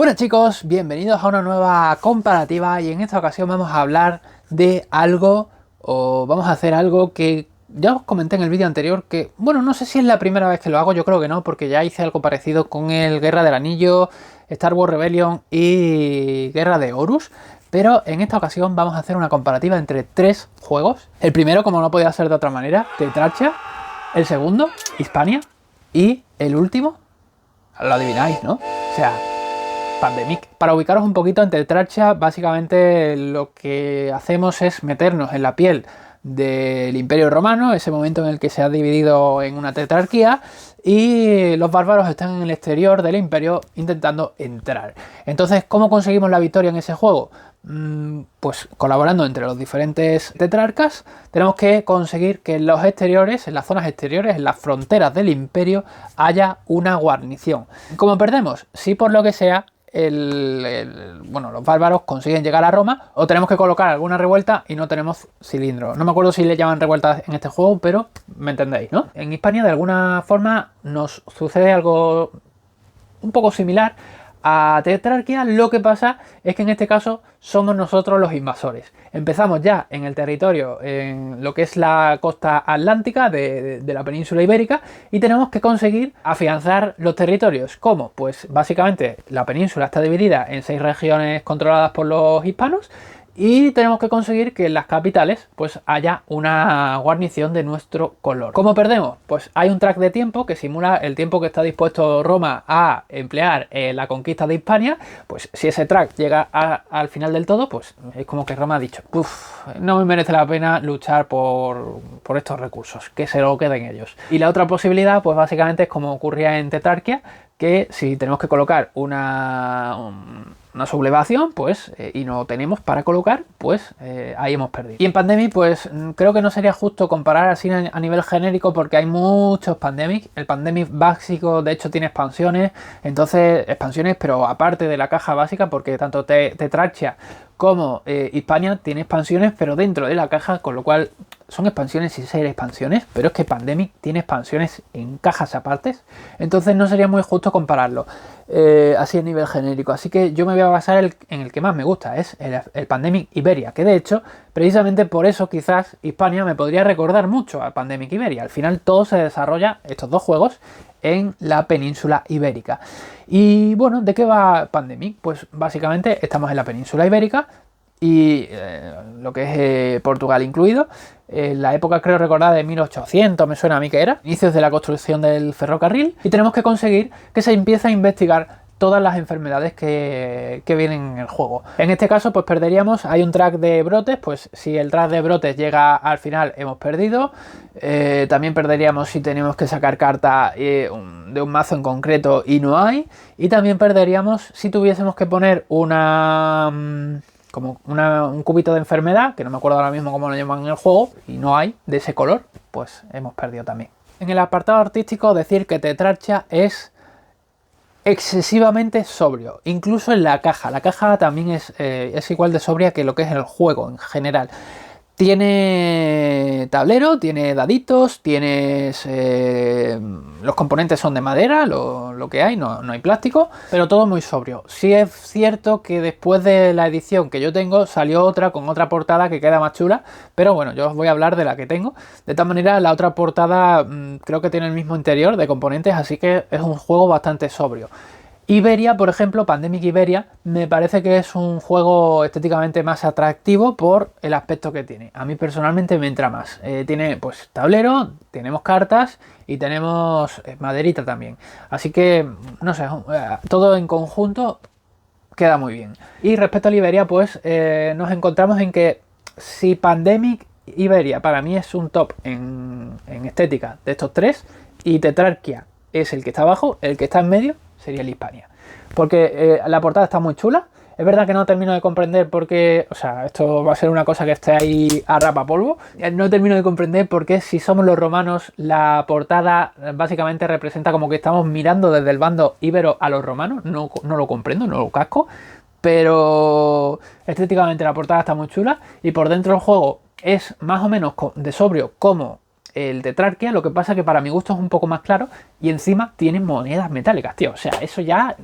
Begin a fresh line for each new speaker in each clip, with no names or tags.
Bueno chicos, bienvenidos a una nueva comparativa y en esta ocasión vamos a hablar de algo o vamos a hacer algo que ya os comenté en el vídeo anterior que, bueno, no sé si es la primera vez que lo hago, yo creo que no, porque ya hice algo parecido con el Guerra del Anillo, Star Wars Rebellion y Guerra de Horus, pero en esta ocasión vamos a hacer una comparativa entre tres juegos. El primero, como no podía ser de otra manera, Tetrarchia, el segundo, Hispania y el último, lo adivináis, ¿no? O sea, Pandemic. Para ubicaros un poquito en Tetrarchia, básicamente lo que hacemos es meternos en la piel del Imperio Romano, ese momento en el que se ha dividido en una tetrarquía y los bárbaros están en el exterior del imperio intentando entrar. Entonces, ¿cómo conseguimos la victoria en ese juego? Pues colaborando entre los diferentes tetrarcas, tenemos que conseguir que en los exteriores, en las zonas exteriores, en las fronteras del imperio, haya una guarnición. ¿Cómo perdemos? Si por lo que sea bueno, los bárbaros consiguen llegar a Roma, o tenemos que colocar alguna revuelta y no tenemos cilindros. No me acuerdo si le llaman revueltas en este juego, pero me entendéis, ¿no? En Hispania de alguna forma nos sucede algo un poco similar a Tetrarquia. Lo que pasa es que en este caso somos nosotros los invasores. Empezamos ya en el territorio, en lo que es la costa atlántica de la península ibérica, y tenemos que conseguir afianzar los territorios. ¿Cómo? Pues básicamente la península está dividida en 6 regiones controladas por los hispanos, y tenemos que conseguir que en las capitales pues haya una guarnición de nuestro color. ¿Cómo perdemos? Pues hay un track de tiempo que simula el tiempo que está dispuesto Roma a emplear en la conquista de Hispania. Pues si ese track llega al final del todo, pues es como que Roma ha dicho: "Uf, no me merece la pena luchar por estos recursos, que se lo queden ellos". Y la otra posibilidad, pues básicamente es como ocurría en Tetrarquia, que si tenemos que colocar una sublevación, pues, y no tenemos para colocar, pues ahí hemos perdido. Y en Pandemic, pues creo que no sería justo comparar así a nivel genérico, porque hay muchos Pandemic. El Pandemic básico, de hecho, tiene expansiones, pero aparte de la caja básica, porque tanto Tetrarchia como Hispania tiene expansiones, pero dentro de la caja, con lo cual son expansiones y ser expansiones, pero es que Pandemic tiene expansiones en cajas apartes, entonces no sería muy justo compararlo así a nivel genérico. Así que yo me voy a basar en el que más me gusta, es el Pandemic Iberia, que de hecho, precisamente por eso quizás Hispania me podría recordar mucho al Pandemic Iberia. Al final todo se desarrolla, estos dos juegos, en la península ibérica. Y bueno, ¿de qué va Pandemic? Pues básicamente estamos en la península ibérica y lo que es Portugal incluido, en la época, creo recordar, de 1800, me suena a mí que era, inicios de la construcción del ferrocarril, y tenemos que conseguir que se empiece a investigar todas las enfermedades que vienen en el juego. En este caso, pues perderíamos, hay un track de brotes, pues si el track de brotes llega al final, hemos perdido. También perderíamos si tenemos que sacar carta de un mazo en concreto y no hay. Y también perderíamos si tuviésemos que poner un cubito de enfermedad, que no me acuerdo ahora mismo cómo lo llaman en el juego, y no hay de ese color, pues hemos perdido también. En el apartado artístico, decir que Tetrarchia es excesivamente sobrio, incluso en la caja. La caja también es igual de sobria que lo que es el juego en general. Tiene tablero, tiene daditos, los componentes son de madera, lo que hay, no hay plástico, pero todo muy sobrio. Sí es cierto que después de la edición que yo tengo salió otra con otra portada que queda más chula, pero bueno, yo os voy a hablar de la que tengo. De tal manera, la otra portada creo que tiene el mismo interior de componentes, así que es un juego bastante sobrio. Iberia, por ejemplo, Pandemic Iberia, me parece que es un juego estéticamente más atractivo por el aspecto que tiene. A mí personalmente me entra más. Tiene pues tablero, tenemos cartas y tenemos maderita también. Así que, no sé, todo en conjunto queda muy bien. Y respecto a Iberia, pues nos encontramos en que si Pandemic Iberia para mí es un top en estética de estos tres, y Tetrarquia es el que está abajo, el que está en medio sería el Hispania, porque la portada está muy chula. Es verdad que no termino de comprender por qué, o sea, esto va a ser una cosa que esté ahí a rapapolvo. No termino de comprender por qué, si somos los romanos, la portada básicamente representa como que estamos mirando desde el bando íbero a los romanos. No lo comprendo, no lo casco, pero estéticamente la portada está muy chula y por dentro el juego es más o menos de sobrio como el Tetrarquia. Lo que pasa que para mi gusto es un poco más claro y encima tiene monedas metálicas, tío. O sea, eso ya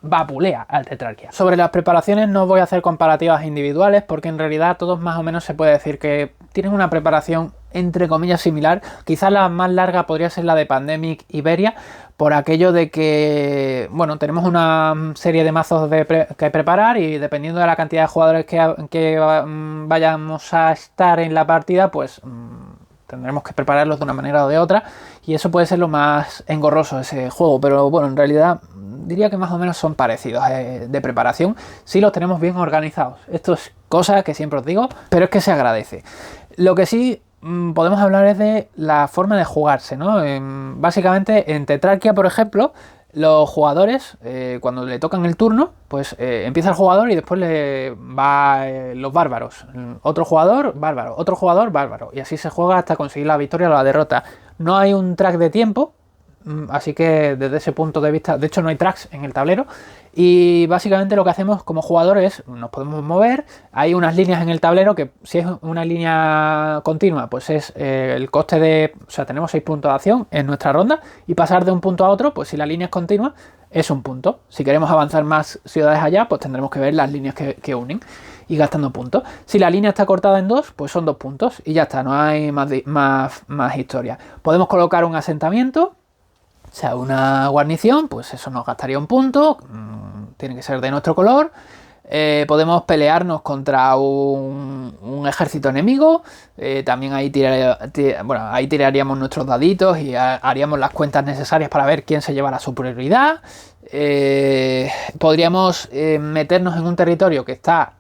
vapulea al Tetrarquia. Sobre las preparaciones no voy a hacer comparativas individuales porque en realidad todos más o menos se puede decir que tienen una preparación entre comillas similar. Quizás la más larga podría ser la de Pandemic Iberia, por aquello de que, bueno, tenemos una serie de mazos que preparar y dependiendo de la cantidad de jugadores que vayamos a estar en la partida, pues tendremos que prepararlos de una manera o de otra y eso puede ser lo más engorroso de ese juego, pero bueno, en realidad diría que más o menos son parecidos de preparación si los tenemos bien organizados. Esto es cosa que siempre os digo, pero es que se agradece. Lo que sí podemos hablar es de la forma de jugarse, ¿no? Básicamente en Tetrarquia, por ejemplo, los jugadores, cuando le tocan el turno, pues empieza el jugador y después le va los bárbaros. Otro jugador, bárbaro. Otro jugador, bárbaro. Y así se juega hasta conseguir la victoria o la derrota. No hay un track de tiempo, así que desde ese punto de vista, de hecho no hay tracks en el tablero. Y básicamente lo que hacemos como jugadores, nos podemos mover, hay unas líneas en el tablero que si es una línea continua, pues es el coste de, o sea, tenemos 6 puntos de acción en nuestra ronda y pasar de un punto a otro, pues si la línea es continua, es un punto. Si queremos avanzar más ciudades allá, pues tendremos que ver las líneas que unen y gastando puntos. Si la línea está cortada en 2, pues son 2 puntos y ya está, no hay más historia. Podemos colocar un asentamiento, o sea, una guarnición, pues eso nos gastaría un punto, tiene que ser de nuestro color. Podemos pelearnos contra un ejército enemigo, también ahí tiraríamos nuestros daditos y haríamos las cuentas necesarias para ver quién se lleva la superioridad. Podríamos meternos en un territorio que está...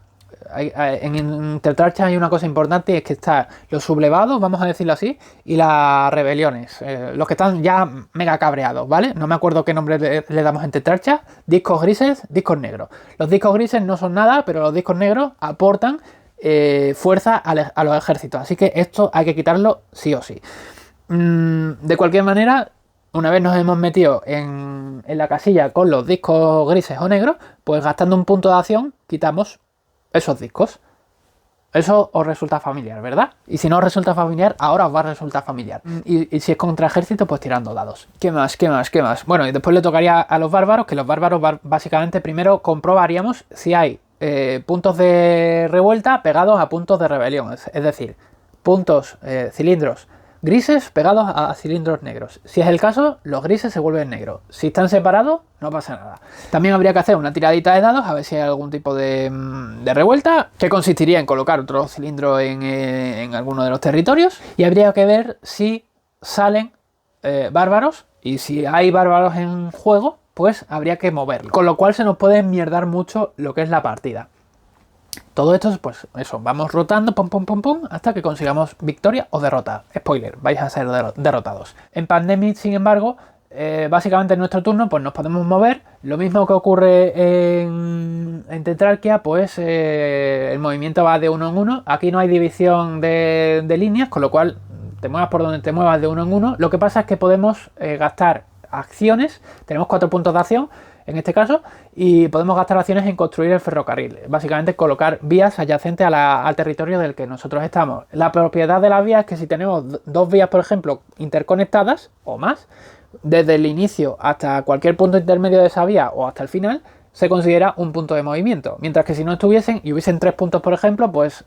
En Tetrarchas hay una cosa importante y es que están los sublevados, vamos a decirlo así, y las rebeliones, los que están ya mega cabreados, ¿vale? No me acuerdo qué nombre le damos en Tetrarchas, discos grises, discos negros. Los discos grises no son nada, pero los discos negros aportan fuerza a los ejércitos, así que esto hay que quitarlo sí o sí. De cualquier manera, una vez nos hemos metido en la casilla con los discos grises o negros, pues gastando un punto de acción quitamos esos discos. Eso os resulta familiar, ¿verdad? Y si no os resulta familiar, ahora os va a resultar familiar. Y si es contra ejército, pues tirando dados. ¿Qué más? Bueno, y después le tocaría a los bárbaros, que los bárbaros básicamente primero comprobaríamos si hay puntos de revuelta pegados a puntos de rebelión. Es decir, puntos, cilindros grises pegados a cilindros negros. Si es el caso, los grises se vuelven negros. Si están separados, no pasa nada. También habría que hacer una tiradita de dados a ver si hay algún tipo de revuelta, que consistiría en colocar otro cilindro en alguno de los territorios. Y habría que ver si salen bárbaros. Y si hay bárbaros en juego, pues habría que moverlo. Con lo cual se nos puede enmierdar mucho lo que es la partida. Todo esto, pues eso, vamos rotando, hasta que consigamos victoria o derrota. Spoiler, vais a ser derrotados. En Pandemic, sin embargo, básicamente en nuestro turno, pues nos podemos mover. Lo mismo que ocurre en Tetrarquia, pues el movimiento va de uno en uno. Aquí no hay división de líneas, con lo cual te muevas por donde te muevas de uno en uno. Lo que pasa es que podemos gastar acciones, tenemos 4 puntos de acción, en este caso, y podemos gastar acciones en construir el ferrocarril, básicamente colocar vías adyacentes al territorio del que nosotros estamos. La propiedad de las vías es que si tenemos 2 vías, por ejemplo, interconectadas o más, desde el inicio hasta cualquier punto intermedio de esa vía o hasta el final, se considera un punto de movimiento, mientras que si no estuviesen y hubiesen 3 puntos, por ejemplo, pues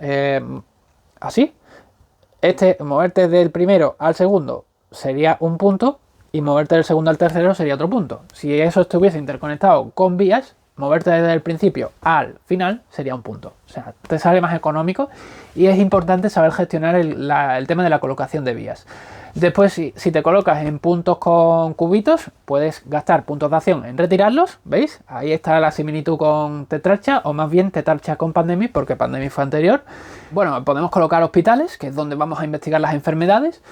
así, moverte del primero al segundo sería un punto, y moverte del segundo al tercero sería otro punto. Si eso estuviese interconectado con vías, moverte desde el principio al final sería un punto. O sea, te sale más económico y es importante saber gestionar el tema de la colocación de vías. Después, si te colocas en puntos con cubitos, puedes gastar puntos de acción en retirarlos, ¿veis? Ahí está la similitud con Tetrarcha, o más bien Tetrarcha con Pandemic, porque Pandemic fue anterior. Bueno, podemos colocar hospitales, que es donde vamos a investigar las enfermedades.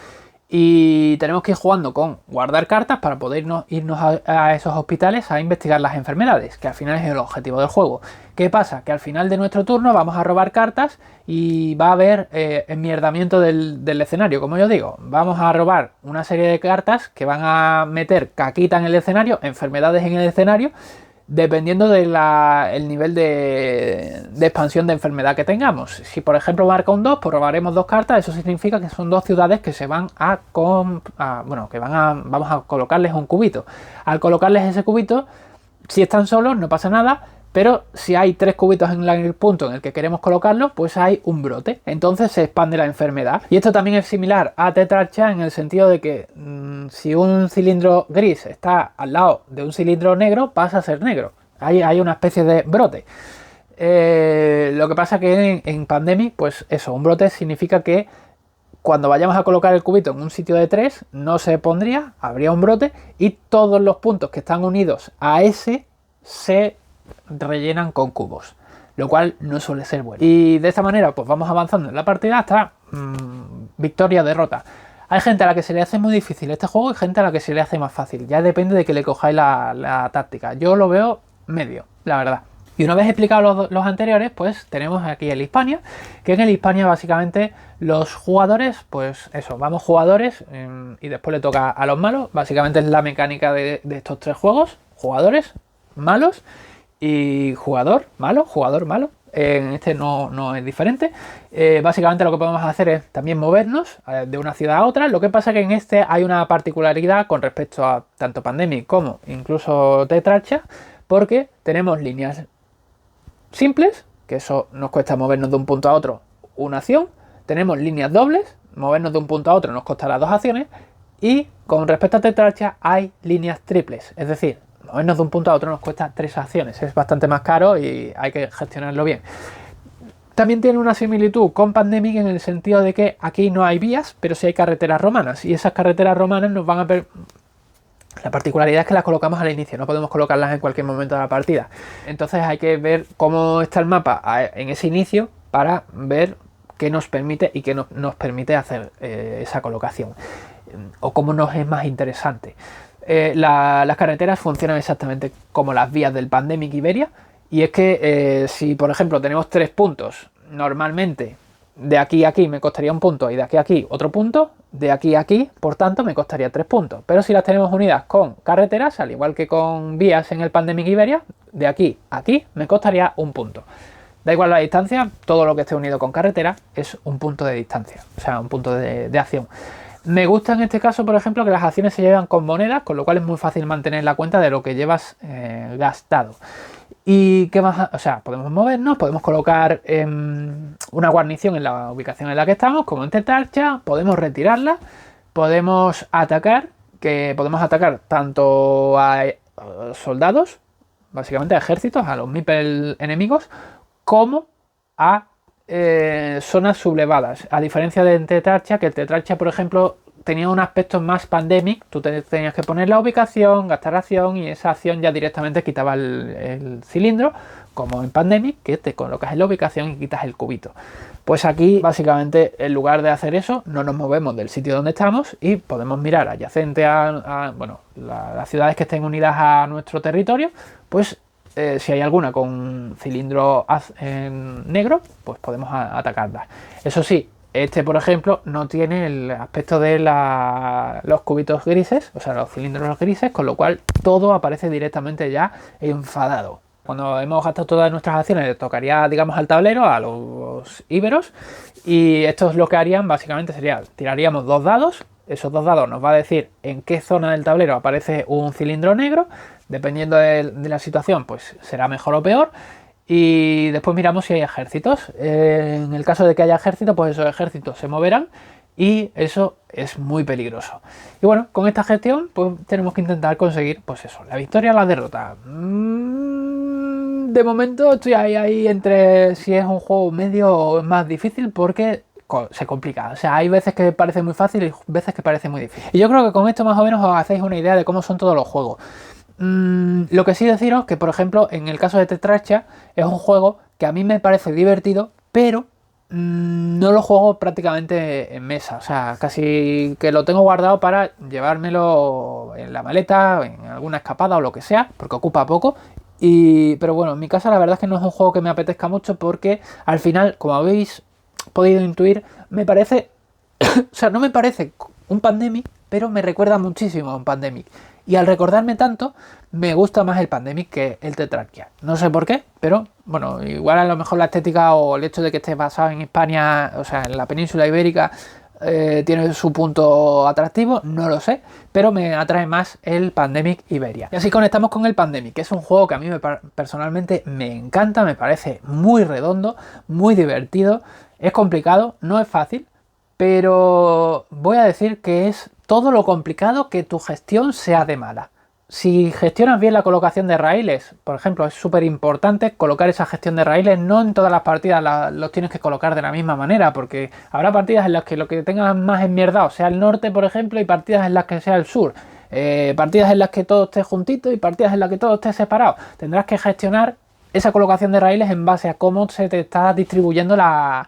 Y tenemos que ir jugando con guardar cartas para poder irnos a esos hospitales a investigar las enfermedades, que al final es el objetivo del juego. ¿Qué pasa? Que al final de nuestro turno vamos a robar cartas y va a haber enmierdamiento del escenario, como yo digo. Vamos a robar una serie de cartas que van a meter caquita en el escenario, enfermedades en el escenario, dependiendo del nivel de expansión de enfermedad que tengamos. Si por ejemplo marca un 2, pues robaremos 2 cartas. Eso significa que son 2 ciudades que se van vamos a colocarles un cubito. Al colocarles ese cubito, Si están solos no pasa nada, pero si hay 3 cubitos en el punto en el que queremos colocarlo, pues hay un brote. Entonces se expande la enfermedad. Y esto también es similar a Tetrarcha en el sentido de que si un cilindro gris está al lado de un cilindro negro, pasa a ser negro. Hay una especie de brote. Lo que pasa que en Pandemic, pues eso, un brote significa que cuando vayamos a colocar el cubito en un sitio de 3, no se pondría, habría un brote y todos los puntos que están unidos a ese se rellenan con cubos, lo cual no suele ser bueno. Y de esta manera pues vamos avanzando en la partida hasta victoria, derrota. Hay gente a la que se le hace muy difícil este juego y gente a la que se le hace más fácil. Ya depende de que le cojáis la táctica. Yo lo veo medio, la verdad. Y una vez explicado los anteriores, pues tenemos aquí el Hispania, que en el Hispania básicamente los jugadores, pues eso, vamos jugadores y después le toca a los malos. Básicamente es la mecánica de estos 3 juegos: jugadores, malos y jugador malo. En este no es diferente. Básicamente lo que podemos hacer es también movernos de una ciudad a otra. Lo que pasa que en este hay una particularidad con respecto a tanto Pandemic como incluso Tetrarcha, porque tenemos líneas simples, que eso nos cuesta movernos de un punto a otro una acción. Tenemos líneas dobles, movernos de un punto a otro nos costará 2 acciones. Y con respecto a Tetrarcha hay líneas triples, es decir, movernos de un punto a otro nos cuesta 3 acciones. Es bastante más caro y hay que gestionarlo bien. También tiene una similitud con Pandemic en el sentido de que aquí no hay vías, pero sí hay carreteras romanas. Y esas carreteras romanas nos van a la particularidad es que las colocamos al inicio, no podemos colocarlas en cualquier momento de la partida. Entonces hay que ver cómo está el mapa en ese inicio para ver qué nos permite y qué nos permite hacer esa colocación, o cómo nos es más interesante. Las carreteras funcionan exactamente como las vías del Pandemic Iberia, y es que si por ejemplo tenemos 3 puntos, normalmente de aquí a aquí me costaría un punto y de aquí a aquí otro punto, de aquí a aquí por tanto me costaría 3 puntos. Pero si las tenemos unidas con carreteras, al igual que con vías en el Pandemic Iberia, de aquí a aquí me costaría un punto. Da igual la distancia, todo lo que esté unido con carretera es un punto de distancia, o sea, un punto de acción. Me gusta en este caso, por ejemplo, que las acciones se llevan con monedas, con lo cual es muy fácil mantener la cuenta de lo que llevas gastado. ¿Y qué más? O sea, podemos movernos, podemos colocar una guarnición en la ubicación en la que estamos, como en Tetrarcha, podemos retirarla, podemos atacar, que podemos atacar tanto a soldados, básicamente a ejércitos, a los meeple enemigos, como a zonas sublevadas. A diferencia de Tetrarcha, que el Tetrarcha, por ejemplo, tenía un aspecto más Pandemic. Tú tenías que poner la ubicación, gastar acción, y esa acción ya directamente quitaba el cilindro, como en Pandemic, que te colocas en la ubicación y quitas el cubito. Pues aquí básicamente en lugar de hacer eso no nos movemos del sitio donde estamos y podemos mirar adyacente a bueno, las ciudades que estén unidas a nuestro territorio, pues si hay alguna con cilindro negro, pues podemos atacarlas. Eso sí, este por ejemplo no tiene el aspecto de los cubitos grises, o sea, los cilindros grises, con lo cual todo aparece directamente ya enfadado. Cuando hemos gastado todas nuestras acciones le tocaría, digamos, al tablero, a los íberos, y estos lo que harían básicamente sería, tiraríamos 2 dados, esos 2 dados nos va a decir en qué zona del tablero aparece un cilindro negro, dependiendo de la situación pues será mejor o peor, y después miramos si hay ejércitos. En el caso de que haya ejércitos, pues esos ejércitos se moverán y eso es muy peligroso. Y bueno, con esta gestión pues tenemos que intentar conseguir, pues eso, la victoria o la derrota. De momento estoy ahí entre si es un juego medio o más difícil, porque se complica. O sea, hay veces que parece muy fácil y veces que parece muy difícil. Y yo creo que con esto más o menos os hacéis una idea de cómo son todos los juegos. Lo que sí deciros que, por ejemplo, en el caso de Tetrarcha es un juego que a mí me parece divertido, pero no lo juego prácticamente en mesa. O sea, casi que lo tengo guardado para llevármelo en la maleta, en alguna escapada o lo que sea, porque ocupa poco. Pero bueno, en mi casa la verdad es que no es un juego que me apetezca mucho, porque al final, como habéis podido intuir, me parece... o sea, no me parece un Pandemic, pero me recuerda muchísimo a un Pandemic. Y al recordarme tanto, me gusta más el Pandemic que el Tetrarcha. No sé por qué, pero bueno, igual a lo mejor la estética o el hecho de que esté basado en Hispania, o sea, en la península ibérica, tiene su punto atractivo, no lo sé, pero me atrae más el Pandemic Iberia. Y así conectamos con el Pandemic, que es un juego que a mí personalmente me encanta, me parece muy redondo, muy divertido, es complicado, no es fácil, pero voy a decir que es todo lo complicado que tu gestión sea de mala. Si gestionas bien la colocación de raíles, por ejemplo, es súper importante colocar esa gestión de raíles, no en todas las partidas los tienes que colocar de la misma manera, porque habrá partidas en las que lo que tengas más enmierdado sea el norte, por ejemplo, y partidas en las que sea el sur. Partidas en las que todo esté juntito y partidas en las que todo esté separado. Tendrás que gestionar esa colocación de raíles en base a cómo se te está distribuyendo la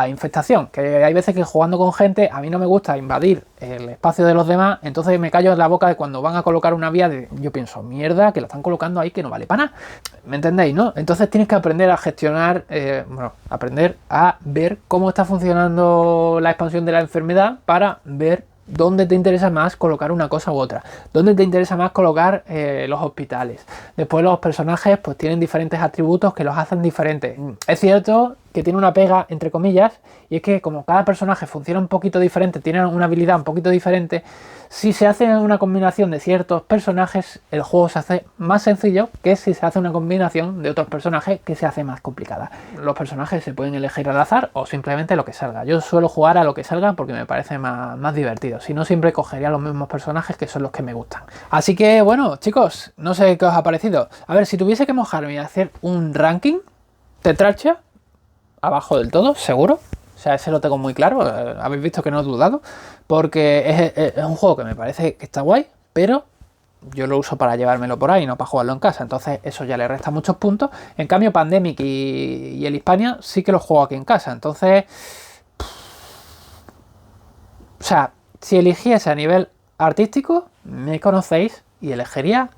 infestación, que hay veces que jugando con gente a mí no me gusta invadir el espacio de los demás, entonces me callo en la boca de cuando van a colocar una vía yo pienso, mierda, que la están colocando ahí que no vale para nada, ¿me entendéis, no? Entonces tienes que aprender a gestionar, aprender a ver cómo está funcionando la expansión de la enfermedad para ver dónde te interesa más colocar una cosa u otra, dónde te interesa más colocar los hospitales. Después los personajes pues tienen diferentes atributos que los hacen diferentes. Es cierto que tiene una pega entre comillas, y es que como cada personaje funciona un poquito diferente, tiene una habilidad un poquito diferente, si se hace una combinación de ciertos personajes, el juego se hace más sencillo que si se hace una combinación de otros personajes que se hace más complicada. Los personajes se pueden elegir al azar o simplemente lo que salga. Yo suelo jugar a lo que salga porque me parece más divertido. Si no, siempre cogería los mismos personajes que son los que me gustan. Así que bueno, chicos, no sé qué os ha parecido. A ver, si tuviese que mojarme y hacer un ranking, Tetrarchia abajo del todo, seguro. O sea, ese lo tengo muy claro, habéis visto que no he dudado, porque es un juego que me parece que está guay, pero yo lo uso para llevármelo por ahí, no para jugarlo en casa, entonces eso ya le resta muchos puntos. En cambio, Pandemic y el Hispania sí que los juego aquí en casa, entonces... O sea, si eligiese a nivel artístico, me conocéis y elegiría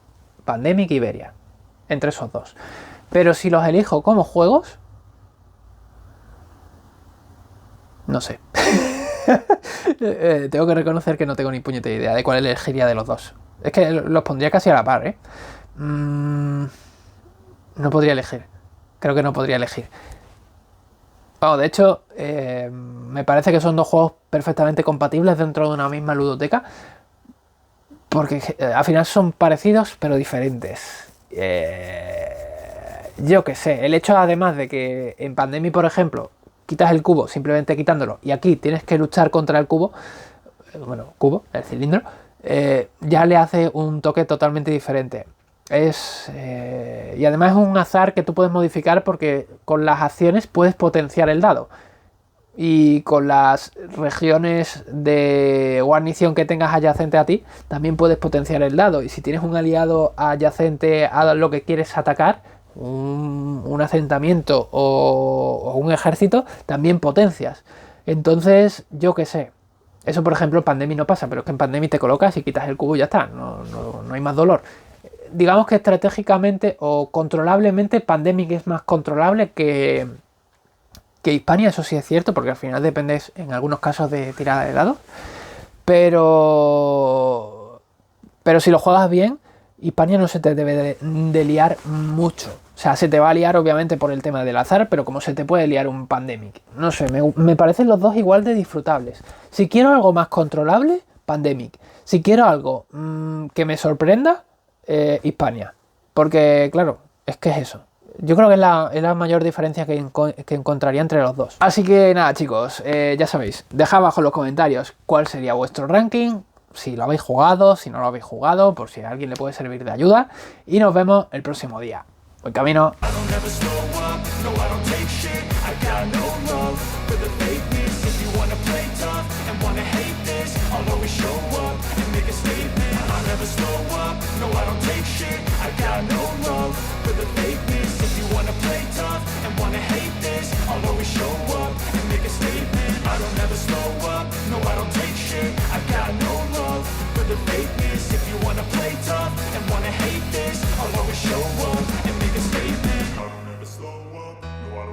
Pandemic y Iberia, entre esos dos. Pero si los elijo como juegos... No sé. Tengo que reconocer que no tengo ni puñetera idea de cuál elegiría de los dos. Es que los pondría casi a la par, ¿eh? No podría elegir. Creo que no podría elegir. Vamos, de hecho, me parece que son dos juegos perfectamente compatibles dentro de una misma ludoteca. Porque al final son parecidos, pero diferentes. Yo qué sé. El hecho, además, de que en Pandemic, por ejemplo, quitas el cubo simplemente quitándolo y aquí tienes que luchar contra el cubo, el cilindro, ya le hace un toque totalmente diferente. Y además es un azar que tú puedes modificar porque con las acciones puedes potenciar el dado y con las regiones de guarnición que tengas adyacente a ti también puedes potenciar el dado, y si tienes un aliado adyacente a lo que quieres atacar, un asentamiento o un ejército, también potencias. Entonces, yo qué sé. Eso, por ejemplo, en Pandemic no pasa, pero es que en Pandemic te colocas y quitas el cubo y ya está. No hay más dolor. Digamos que estratégicamente o controlablemente, Pandemic es más controlable que Hispania, eso sí es cierto, porque al final dependes en algunos casos de tirada de dados. Pero si lo juegas bien, Hispania no se te debe de liar mucho. O sea, se te va a liar obviamente por el tema del azar, pero como se te puede liar un Pandemic. No sé, me parecen los dos igual de disfrutables. Si quiero algo más controlable, Pandemic. Si quiero algo que me sorprenda, Hispania. Porque, claro, es que es eso. Yo creo que es la mayor diferencia que encontraría entre los dos. Así que nada, chicos, ya sabéis, dejad abajo en los comentarios cuál sería vuestro ranking, si lo habéis jugado, si no lo habéis jugado, por si a alguien le puede servir de ayuda. Y nos vemos el próximo día. Buen camino.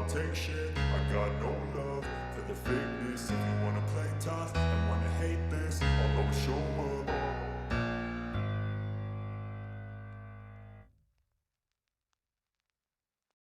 Take shit, I got no love for the fake.